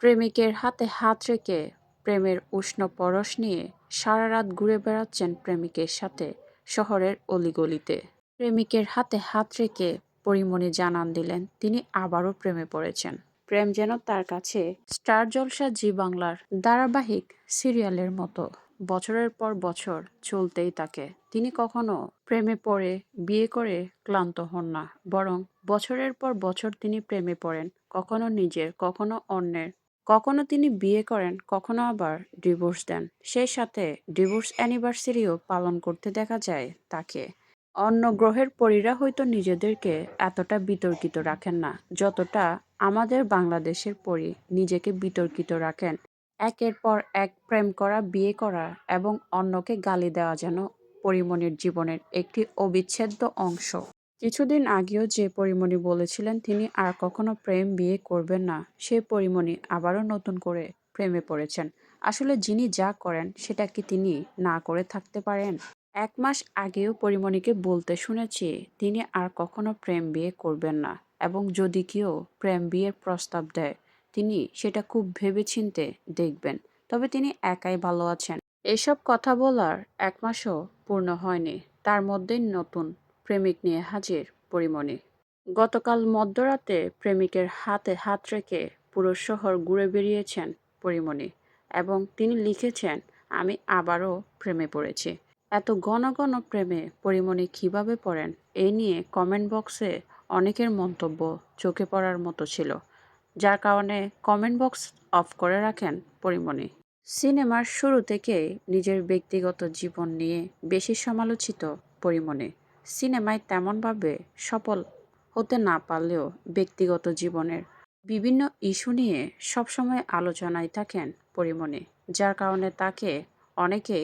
প্রেমিকের হাতে হাত রেখে প্রেমের উষ্ণ পরশ নিয়ে সারা রাত ঘুরে বেড়াচ্ছেন প্রেমিকের সাথে শহরের অলিগলিতে। প্রেমিকের হাতে হাত রেখে পরীমণি জানান দিলেন তিনি আবারও প্রেমে পড়েছেন। প্রেম যেন তার কাছে স্টার জলসা জি বাংলার ধারাবাহিক সিরিয়ালের মতো বছরের পর বছর চলতেই থাকে। তিনি কখনো প্রেমে পড়ে বিয়ে করে ক্লান্ত হন না, বরং বছরের পর বছর তিনি প্রেমে পড়েন, কখনো নিজের, কখনো অন্যের। কখনো তিনি বিয়ে করেন, কখনো আবার ডিভোর্স দেন। সেই সাথে ডিভোর্স অ্যানিভার্সারিও পালন করতে দেখা যায় তাকে। অন্য গ্রহের পরীরা হয়তো নিজেদেরকে এতটা বিতর্কিত রাখেন না, যতটা আমাদের বাংলাদেশের পরী নিজেকে বিতর্কিত রাখেন। একের পর এক প্রেম করা, বিয়ে করা এবং অন্যকে গালি দেওয়া যেন পরীমণির জীবনের একটি অবিচ্ছেদ্য অংশ। কিছুদিন আগেও যে পরীমণি বলেছিলেন তিনি আর কখনো প্রেম বিয়ে করবেন না, সে পরীমণি আবারও নতুন করে প্রেমে পড়েছেন। আসলে যিনি যা করেন সেটা কি তিনি না করে থাকতে পারেন? ১ মাস আগেও পরীমণিকে বলতে শুনেছি তিনি আর কখনো প্রেম বিয়ে করবেন না, এবং যদি কেউ প্রেম বিয়ের প্রস্তাব দেয় তিনি সেটা খুব ভেবেচিন্তে দেখবেন। তবে তিনি একাই ভালো আছেন। এসব কথা বলার ১ মাসও পূর্ণ হয়নি, তার মধ্যেই নতুন প্রেমিক নিয়ে হাজির পরীমণি। গতকাল মধ্যরাতে প্রেমিকের হাতে হাত রেখে পুরো শহর ঘুরে বেরিয়েছেন পরীমণি, এবং তিনি লিখেছেন, আমি আবারও প্রেমে পড়েছি। এত ঘন ঘন প্রেমে পরীমণি কিভাবে পড়েন, এই নিয়ে কমেন্ট বক্সে অনেকের মন্তব্য চোখে পড়ার মতো ছিল, যার কারণে কমেন্ট বক্স অফ করে রাখেন পরীমণি। সিনেমার শুরু থেকেই নিজের ব্যক্তিগত জীবন নিয়ে বেশি সমালোচিত পরীমণি। সিনেমায় তেমনভাবে সফল হতে না পারলেও ব্যক্তিগত জীবনের বিভিন্ন ইস্যু নিয়ে সবসময় আলোচনায় থাকেন পরীমণি, যার কারণে তাকে অনেকে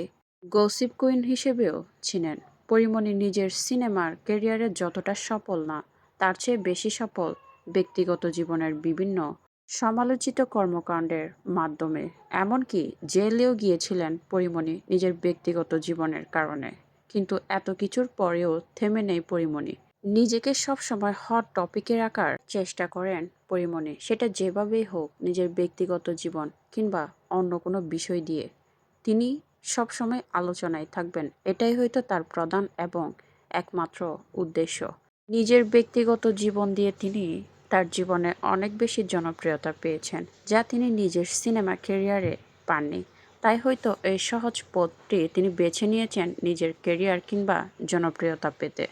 গসিপ কুইন হিসেবেও চিনেন। পরীমণি নিজের সিনেমার ক্যারিয়ারে যতটা সফল না, তার চেয়ে বেশি সফল ব্যক্তিগত জীবনের বিভিন্ন সমালোচিত কর্মকাণ্ডের মাধ্যমে। এমনকি জেলেও গিয়েছিলেন পরীমণি নিজের ব্যক্তিগত জীবনের কারণে। কিন্তু এত কিছুর পরেও থেমে নেই পরীমণি। নিজেকে সবসময় হট টপিকে রাখার চেষ্টা করেন পরীমণি, সেটা যেভাবেই হোক, নিজের ব্যক্তিগত জীবন কিংবা অন্য কোনো বিষয় দিয়ে তিনি সবসময় আলোচনায় থাকবেন। এটাই হয়তো তার প্রধান এবং একমাত্র উদ্দেশ্য। নিজের ব্যক্তিগত জীবন দিয়ে তিনি তার জীবনে অনেক বেশি জনপ্রিয়তা পেয়েছেন, যা তিনি নিজের সিনেমা ক্যারিয়ারে পাননি। তাই হয়তো এই সহজ পথটি তিনি বেছে নিয়েছেন নিজের ক্যারিয়ার কিংবা জনপ্রিয়তা পেতে।